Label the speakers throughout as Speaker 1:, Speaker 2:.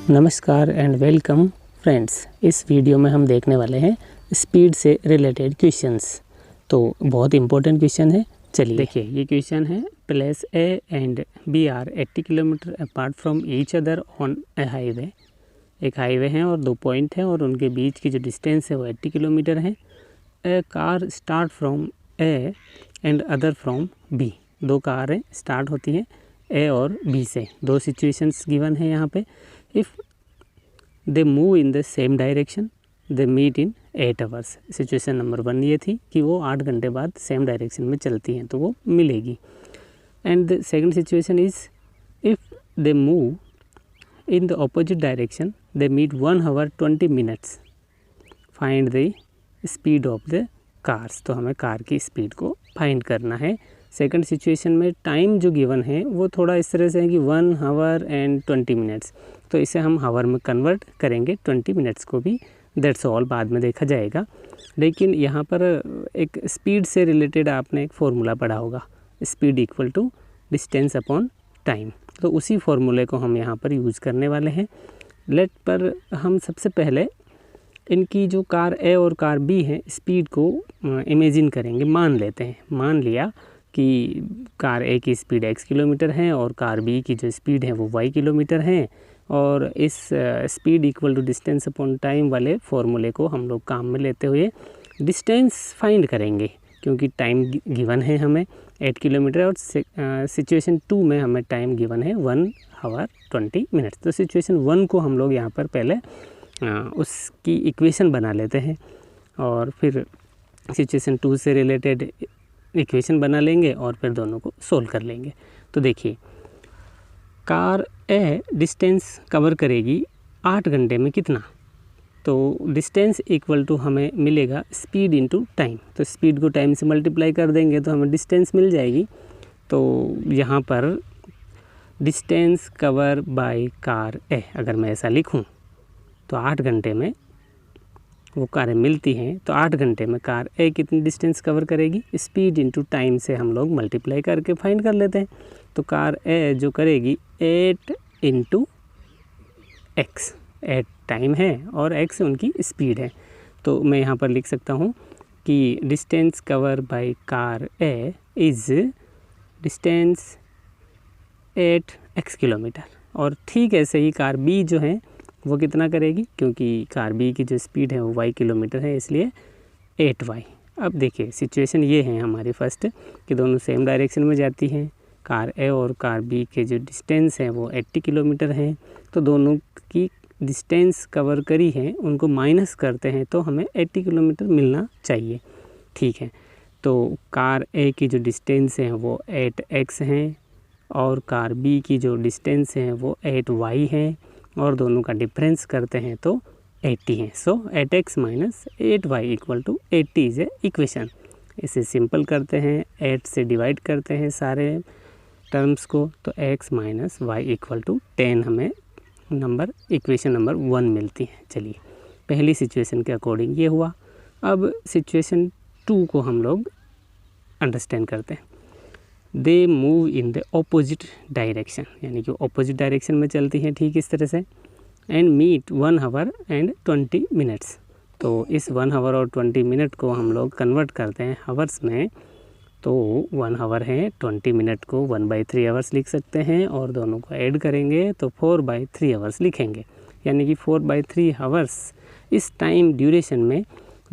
Speaker 1: नमस्कार and welcome friends. इस video में हम देखने वाले हैं स्पीड से रिलेटेड क्वेश्चंस। तो बहुत इंपॉर्टेंट क्वेश्चन है। चलिए देखिए, ये क्वेश्चन है place A and B are 80 kilometre apart from each other on a highway. एक हाईवे है और दो पॉइंट है और उनके बीच की जो डिस्टेंस है वो 80 किलोमीटर है। A car start from A and other from B. दो कारें स्टार्ट होती हैं ए और बी से। दो सिचुएशंस गिवन है यहाँ पे। If they move in the same direction they meet in 8 hours. Situation number 1 ये थी कि वो 8 घंटे बाद सेम डायरेक्शन में चलती हैं तो वो मिलेगी। And the second situation is if they move in the opposite direction they meet 1 hour 20 minutes. Find the speed of the cars. तो हमें कार की स्पीड को फाइंड करना है। सेकंड सिचुएशन में टाइम जो गिवन है वो थोड़ा इस तरह से है कि 1 आवर एंड 20 मिनट्स। तो इसे हम हावर में कन्वर्ट करेंगे, 20 मिनट्स को भी। दैट्स ऑल, बाद में देखा जाएगा। लेकिन यहाँ पर एक स्पीड से रिलेटेड आपने एक फार्मूला पढ़ा होगा, speed equal to distance upon time. तो उसी फार्मूले को हम यहाँ पर यूज़ करने वाले हैं। लेट पर हम सबसे पहले इनकी जो कार ए और कार बी है स्पीड को इमेजिन करेंगे, मान लेते हैं। मान लिया कि कार ए की स्पीड x किलोमीटर है और कार बी की जो स्पीड है वो y किलोमीटर है। और इस speed equal to distance upon time वाले फार्मूले को हम लोग काम में लेते हुए डिस्टेंस फाइंड करेंगे, क्योंकि टाइम गिवन है हमें 8 किलोमीटर और सिचुएशन 2 में हमें टाइम गिवन है 1 आवर 20 मिनट्स। तो सिचुएशन 1 को हम लोग यहाँ पर पहले उसकी इक्वेशन बना लेते हैं और फिर सिचुएशन 2 से रिलेटेड इक्वेशन बना लेंगे और फिर दोनों को सोल्व कर लेंगे। तो देखिए, कार ए डिस्टेंस कवर करेगी 8 घंटे में कितना, तो डिस्टेंस इक्वल टू हमें मिलेगा स्पीड इनटू टाइम। तो स्पीड को टाइम से मल्टीप्लाई कर देंगे तो हमें डिस्टेंस मिल जाएगी। तो यहाँ पर डिस्टेंस कवर बाय कार ए अगर मैं ऐसा लिखूँ तो 8 घंटे में वो कारें मिलती हैं। तो 8 घंटे में कार ए कितनी डिस्टेंस कवर करेगी, स्पीड इनटू टाइम से हम लोग मल्टीप्लाई करके फाइंड कर लेते हैं। तो कार ए जो करेगी 8 इंटू एक्स। 8 टाइम है और एक्स उनकी स्पीड है। तो मैं यहाँ पर लिख सकता हूँ कि distance cover by car A is distance 8x kilometre. और ठीक ऐसे ही कार बी जो है वो कितना करेगी, क्योंकि कार बी की जो स्पीड है वो y किलोमीटर है, इसलिए 8y। अब देखिए, सिचुएशन ये है हमारी फर्स्ट कि दोनों सेम डायरेक्शन में जाती हैं। कार ए और कार बी के जो डिस्टेंस है वो 80 किलोमीटर है। तो दोनों की डिस्टेंस कवर करी है, उनको माइनस करते हैं तो हमें 80 किलोमीटर मिलना चाहिए। ठीक है, तो कार ए की जो डिस्टेंस है वो 8x है और कार बी की जो डिस्टेंस है वो 8y है और दोनों का डिफरेंस करते हैं तो 80 है। So 8x minus 8y equal to 80 is a equation. इसे सिंपल करते हैं, 8 से डिवाइड करते हैं सारे टर्म्स को, तो x minus y equal to 10 हमें इक्वेशन नंबर 1 मिलती है। चलिए, पहली सिचुएशन के अकॉर्डिंग ये हुआ। अब सिचुएशन 2 को हम लोग अंडरस्टैंड करते हैं। दे move in the opposite direction, यानी कि ऑपोजिट डायरेक्शन में चलती हैं ठीक इस तरह से। And meet 1 hour and 20 minutes. तो इस 1 आवर और 20 मिनट को हम लोग कन्वर्ट करते हैं हावर्स में। तो 1 आवर है, 20 मिनट को 1/3 आवर्स लिख सकते हैं और दोनों को ऐड करेंगे तो 4/3 आवर्स लिखेंगे। यानी कि 4/3 आवर्स इस टाइम ड्यूरेशन में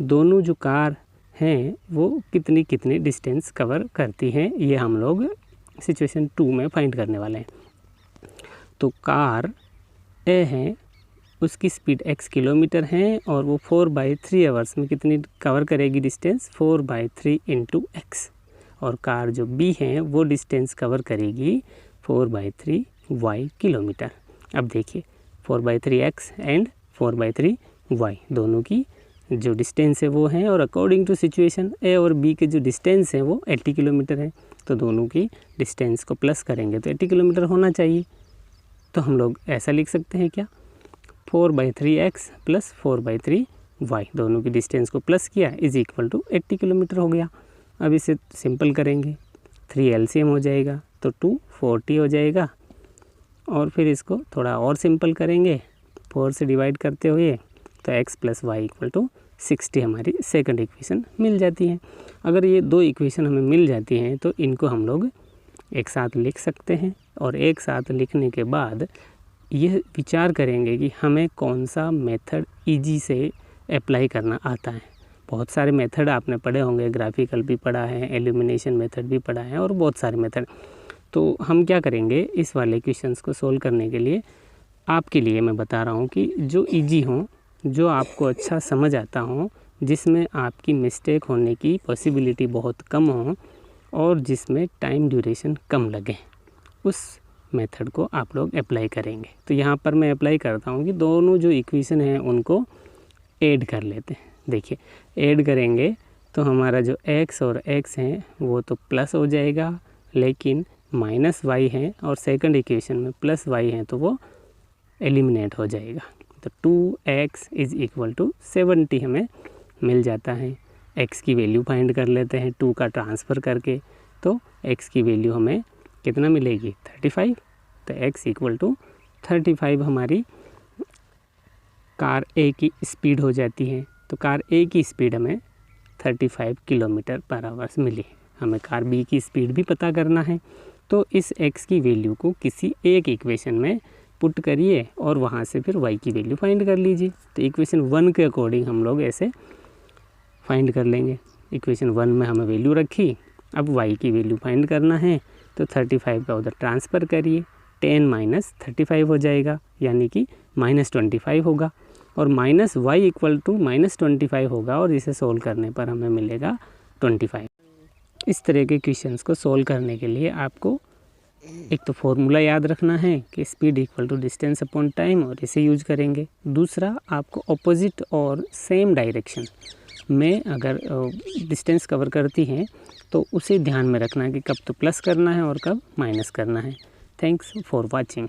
Speaker 1: दोनों जो कार हैं वो कितनी डिस्टेंस कवर करती हैं, ये हम लोग सिचुएशन 2 में फाइंड करने वाले हैं। तो कार ए है, उसकी स्पीड x किलोमीटर है और वो 4/3 आवर्स में कितनी कवर करेगी डिस्टेंस, 4/3 इंटू एक्स। और कार जो बी है वो डिस्टेंस कवर करेगी 4/3 y किलोमीटर। अब देखिए, 4/3 x एंड 4/3 y दोनों की जो डिस्टेंस है वो है, और अकॉर्डिंग टू सिचुएशन ए और बी के जो डिस्टेंस है वो 80 किलोमीटर है। तो दोनों की डिस्टेंस को प्लस करेंगे तो 80 किलोमीटर होना चाहिए। तो हम लोग ऐसा लिख सकते हैं क्या, 4/3x प्लस 4/3y, दोनों की डिस्टेंस को प्लस किया इज इक्वल टू 80 किलोमीटर हो गया। अब इसे सिंपल करेंगे, 3 LCM हो जाएगा तो 240 हो जाएगा। और फिर इसको थोड़ा और सिंपल करेंगे 4 से डिवाइड करते हुए तो x plus Y equal to 60 हमारी सेकंड इक्वेशन मिल जाती है। अगर ये दो इक्वेशन हमें मिल जाती हैं तो इनको हम लोग एक साथ लिख सकते हैं और एक साथ लिखने के बाद यह विचार करेंगे कि हमें कौन सा मेथड ईजी से अप्लाई करना आता है। बहुत सारे मेथड आपने पढ़े होंगे, ग्राफिकल भी पढ़ा है, एलिमिनेशन मेथड भी पढ़ा है और बहुत सारे मेथड। तो हम क्या करेंगे, इस वाले क्वेश्चंस को सोल्व करने के लिए आपके लिए मैं बता रहा हूँ कि जो इजी हो, जो आपको अच्छा समझ आता हो, जिसमें आपकी मिस्टेक होने की पॉसिबिलिटी बहुत कम हो और जिसमें टाइम ड्यूरेशन कम लगे, उस मेथड को आप लोग अप्लाई करेंगे। तो यहाँ पर मैं अप्लाई करता हूँ कि दोनों जो इक्वेशन हैं उनको ऐड कर लेते हैं। देखिए ऐड करेंगे तो हमारा जो x और x है वो तो प्लस हो जाएगा, लेकिन माइनस y है और सेकंड इक्वेशन में प्लस y है तो वो एलिमिनेट हो जाएगा। तो 2x इज़ इक्वल टू 70 हमें मिल जाता है। x की वैल्यू फाइंड कर लेते हैं 2 का ट्रांसफ़र करके, तो x की वैल्यू हमें कितना मिलेगी 35। तो x इक्वल टू 35 हमारी कार A की स्पीड हो जाती है। तो कार A की स्पीड हमें 35 किलोमीटर पर आवर्स मिली। हमें कार B की स्पीड भी पता करना है, तो इस x की वैल्यू को किसी एक इक्वेशन में पुट करिए और वहाँ से फिर y की वैल्यू फाइंड कर लीजिए। तो इक्वेशन 1 के अकॉर्डिंग हम लोग ऐसे फाइंड कर लेंगे। इक्वेशन 1 में हमें वैल्यू रखी, अब y की वैल्यू फाइंड करना है तो 35 का उधर ट्रांसफ़र करिए, 10 माइनस 35 हो जाएगा, यानी कि -25 होगा और माइनस y इक्वल टू -25 होगा और इसे सोल्व करने पर हमें मिलेगा 25। इस तरह के क्वेश्चंस को सोल्व करने के लिए आपको एक तो फॉर्मूला याद रखना है कि speed equal to distance upon time, और इसे यूज करेंगे। दूसरा, आपको अपोजिट और सेम डायरेक्शन में अगर डिस्टेंस कवर करती हैं तो उसे ध्यान में रखना है कि कब तो प्लस करना है और कब माइनस करना है। Thanks for watching.